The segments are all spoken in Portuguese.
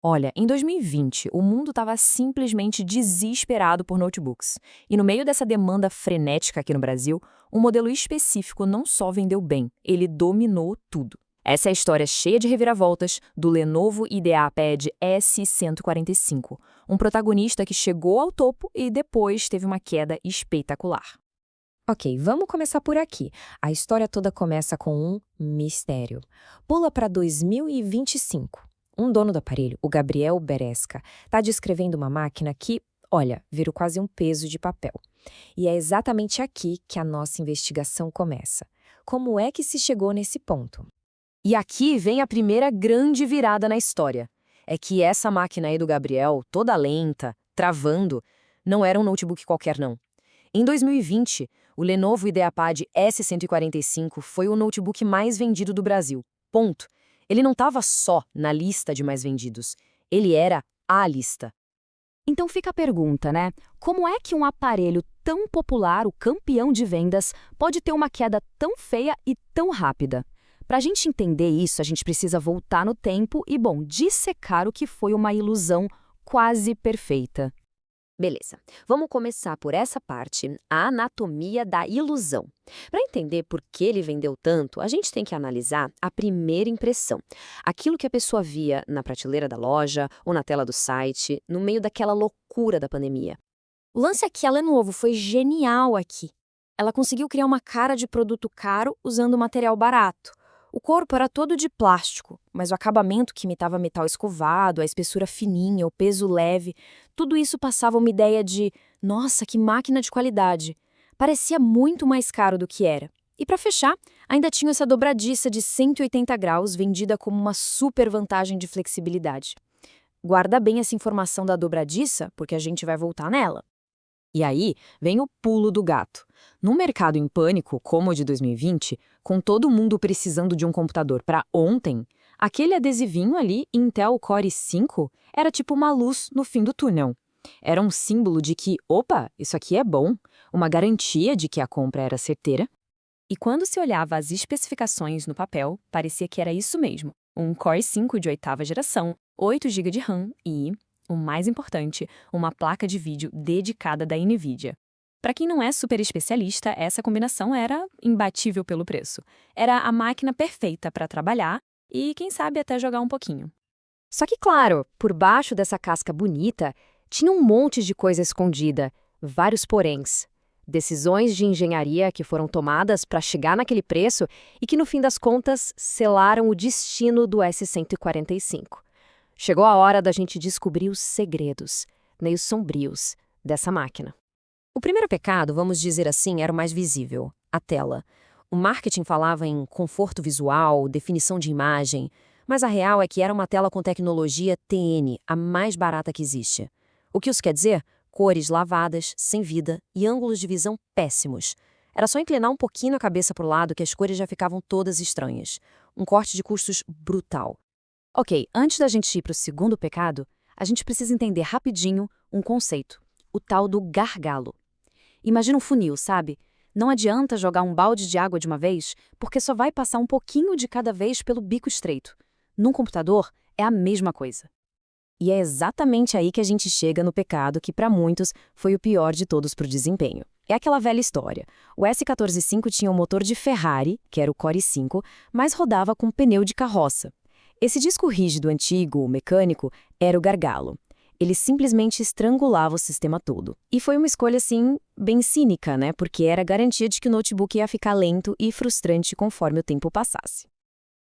Olha, em 2020, o mundo estava simplesmente desesperado por notebooks. E no meio dessa demanda frenética aqui no Brasil, um modelo específico não só vendeu bem, ele dominou tudo. Essa é a história cheia de reviravoltas do Lenovo IdeaPad S145, um protagonista que chegou ao topo e depois teve uma queda espetacular. Ok, vamos começar por aqui. A história toda começa com um mistério. Pula para 2025. Um dono do aparelho, o Gabriel Beresca, está descrevendo uma máquina que, olha, virou quase um peso de papel. E é exatamente aqui que a nossa investigação começa. Como é que se chegou nesse ponto? E aqui vem a primeira grande virada na história. É que essa máquina aí do Gabriel, toda lenta, travando, não era um notebook qualquer não. Em 2020, o Lenovo IdeaPad S145 foi o notebook mais vendido do Brasil. Ponto. Ele não estava só na lista de mais vendidos. Ele era a lista. Então fica a pergunta, né? Como é que um aparelho tão popular, o campeão de vendas, pode ter uma queda tão feia e tão rápida? Para a gente entender isso, a gente precisa voltar no tempo e, bom, dissecar o que foi uma ilusão quase perfeita. Beleza, vamos começar por essa parte, a anatomia da ilusão. Para entender por que ele vendeu tanto, a gente tem que analisar a primeira impressão. Aquilo que a pessoa via na prateleira da loja ou na tela do site, no meio daquela loucura da pandemia. O lance é que a Lenovo foi genial aqui. Ela conseguiu criar uma cara de produto caro usando material barato. O corpo era todo de plástico, mas o acabamento que imitava metal escovado, a espessura fininha, o peso leve, tudo isso passava uma ideia de, nossa, que máquina de qualidade. Parecia muito mais caro do que era. E para fechar, ainda tinha essa dobradiça de 180 graus vendida como uma super vantagem de flexibilidade. Guarda bem essa informação da dobradiça, porque a gente vai voltar nela. E aí vem o pulo do gato. Num mercado em pânico, como o de 2020, com todo mundo precisando de um computador para ontem, aquele adesivinho ali, Intel Core i5, era tipo uma luz no fim do túnel. Era um símbolo de que, opa, isso aqui é bom, uma garantia de que a compra era certeira. E quando se olhava as especificações no papel, parecia que era isso mesmo. Um Core i5 de 8ª geração, 8 GB de RAM e, o mais importante, uma placa de vídeo dedicada da NVIDIA. Para quem não é super especialista, essa combinação era imbatível pelo preço. Era a máquina perfeita para trabalhar e, quem sabe, até jogar um pouquinho. Só que, claro, por baixo dessa casca bonita, tinha um monte de coisa escondida, vários poréns. Decisões de engenharia que foram tomadas para chegar naquele preço e que, no fim das contas, selaram o destino do S145. Chegou a hora da gente descobrir os segredos, meios sombrios, dessa máquina. O primeiro pecado, vamos dizer assim, era o mais visível, a tela. O marketing falava em conforto visual, definição de imagem, mas a real é que era uma tela com tecnologia TN, a mais barata que existe. O que isso quer dizer? Cores lavadas, sem vida e ângulos de visão péssimos. Era só inclinar um pouquinho a cabeça para o lado que as cores já ficavam todas estranhas. Um corte de custos brutal. Ok, antes da gente ir para o segundo pecado, a gente precisa entender rapidinho um conceito, o tal do gargalo. Imagina um funil, sabe? Não adianta jogar um balde de água de uma vez, porque só vai passar um pouquinho de cada vez pelo bico estreito. Num computador, é a mesma coisa. E é exatamente aí que a gente chega no pecado que, para muitos, foi o pior de todos para o desempenho. É aquela velha história. O S145 tinha um motor de Ferrari, que era o Core i5, mas rodava com pneu de carroça. Esse disco rígido antigo, mecânico, era o gargalo. Ele simplesmente estrangulava o sistema todo. E foi uma escolha, assim, bem cínica, né? Porque era garantia de que o notebook ia ficar lento e frustrante conforme o tempo passasse.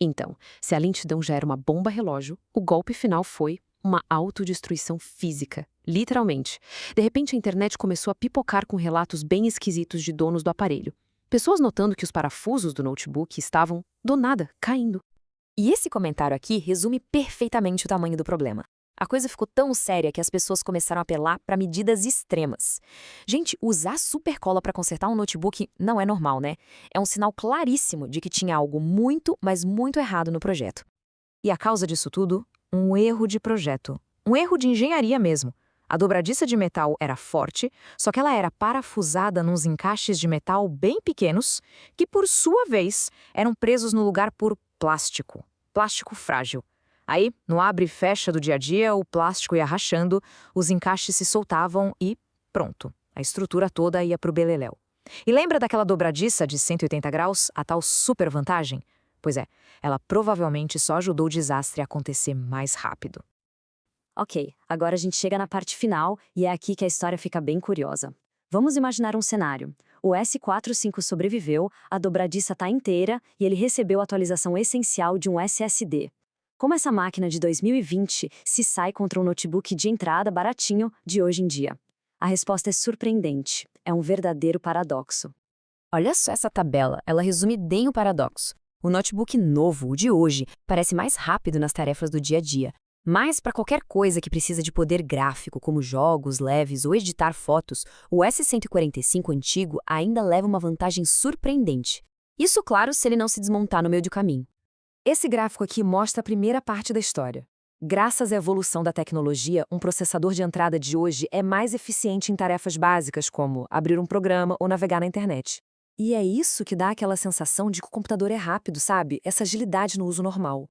Então, se a lentidão já era uma bomba relógio, o golpe final foi uma autodestruição física, literalmente. De repente, a internet começou a pipocar com relatos bem esquisitos de donos do aparelho. Pessoas notando que os parafusos do notebook estavam, do nada, caindo. E esse comentário aqui resume perfeitamente o tamanho do problema. A coisa ficou tão séria que as pessoas começaram a apelar para medidas extremas. Gente, usar supercola para consertar um notebook não é normal, né? É um sinal claríssimo de que tinha algo muito, mas muito errado no projeto. E a causa disso tudo? Um erro de projeto. Um erro de engenharia mesmo. A dobradiça de metal era forte, só que ela era parafusada nos encaixes de metal bem pequenos, que por sua vez eram presos no lugar por plástico. Plástico frágil. Aí, no abre e fecha do dia a dia, o plástico ia rachando, os encaixes se soltavam e pronto. A estrutura toda ia pro beleléu. E lembra daquela dobradiça de 180 graus, a tal super vantagem? Pois é, ela provavelmente só ajudou o desastre a acontecer mais rápido. Ok, agora a gente chega na parte final e é aqui que a história fica bem curiosa. Vamos imaginar um cenário. O S45 sobreviveu, a dobradiça está inteira e ele recebeu a atualização essencial de um SSD. Como essa máquina de 2020 se sai contra um notebook de entrada baratinho de hoje em dia? A resposta é surpreendente. É um verdadeiro paradoxo. Olha só essa tabela, ela resume bem o paradoxo. O notebook novo, o de hoje, parece mais rápido nas tarefas do dia a dia. Mas para qualquer coisa que precisa de poder gráfico, como jogos leves ou editar fotos, o S145 antigo ainda leva uma vantagem surpreendente. Isso, claro, se ele não se desmontar no meio do caminho. Esse gráfico aqui mostra a primeira parte da história. Graças à evolução da tecnologia, um processador de entrada de hoje é mais eficiente em tarefas básicas, como abrir um programa ou navegar na internet. E é isso que dá aquela sensação de que o computador é rápido, sabe? Essa agilidade no uso normal.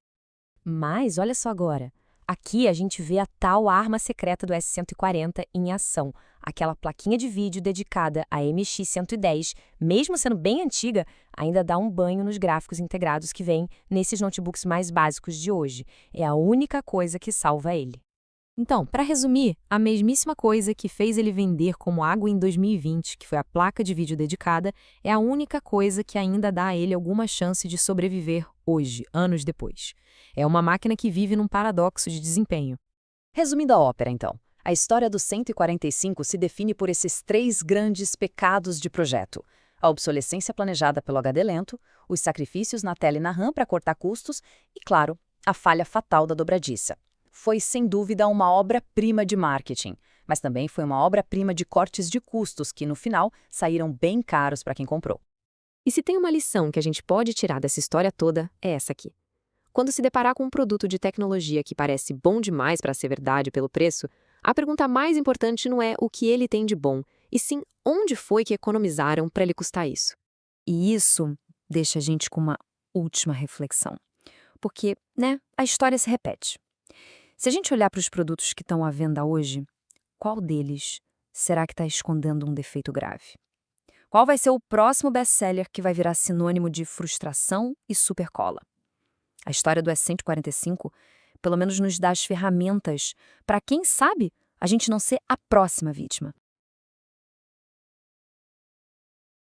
Mas olha só agora. Aqui a gente vê a tal arma secreta do S140 em ação. Aquela plaquinha de vídeo dedicada a MX110, mesmo sendo bem antiga, ainda dá um banho nos gráficos integrados que vêm nesses notebooks mais básicos de hoje. É a única coisa que salva ele. Então, para resumir, a mesmíssima coisa que fez ele vender como água em 2020, que foi a placa de vídeo dedicada, é a única coisa que ainda dá a ele alguma chance de sobreviver hoje, anos depois. É uma máquina que vive num paradoxo de desempenho. Resumindo a ópera, então, a história do 145 se define por esses 3 grandes pecados de projeto: a obsolescência planejada pelo HD lento, os sacrifícios na tela e na RAM para cortar custos e, claro, a falha fatal da dobradiça. Foi, sem dúvida, uma obra-prima de marketing, mas também foi uma obra-prima de cortes de custos que, no final, saíram bem caros para quem comprou. E se tem uma lição que a gente pode tirar dessa história toda, é essa aqui. Quando se deparar com um produto de tecnologia que parece bom demais para ser verdade pelo preço, a pergunta mais importante não é o que ele tem de bom, e sim onde foi que economizaram para ele custar isso. E isso deixa a gente com uma última reflexão. Porque, a história se repete. Se a gente olhar para os produtos que estão à venda hoje, qual deles será que está escondendo um defeito grave? Qual vai ser o próximo best-seller que vai virar sinônimo de frustração e supercola? A história do S145, pelo menos nos dá as ferramentas para, quem sabe, a gente não ser a próxima vítima.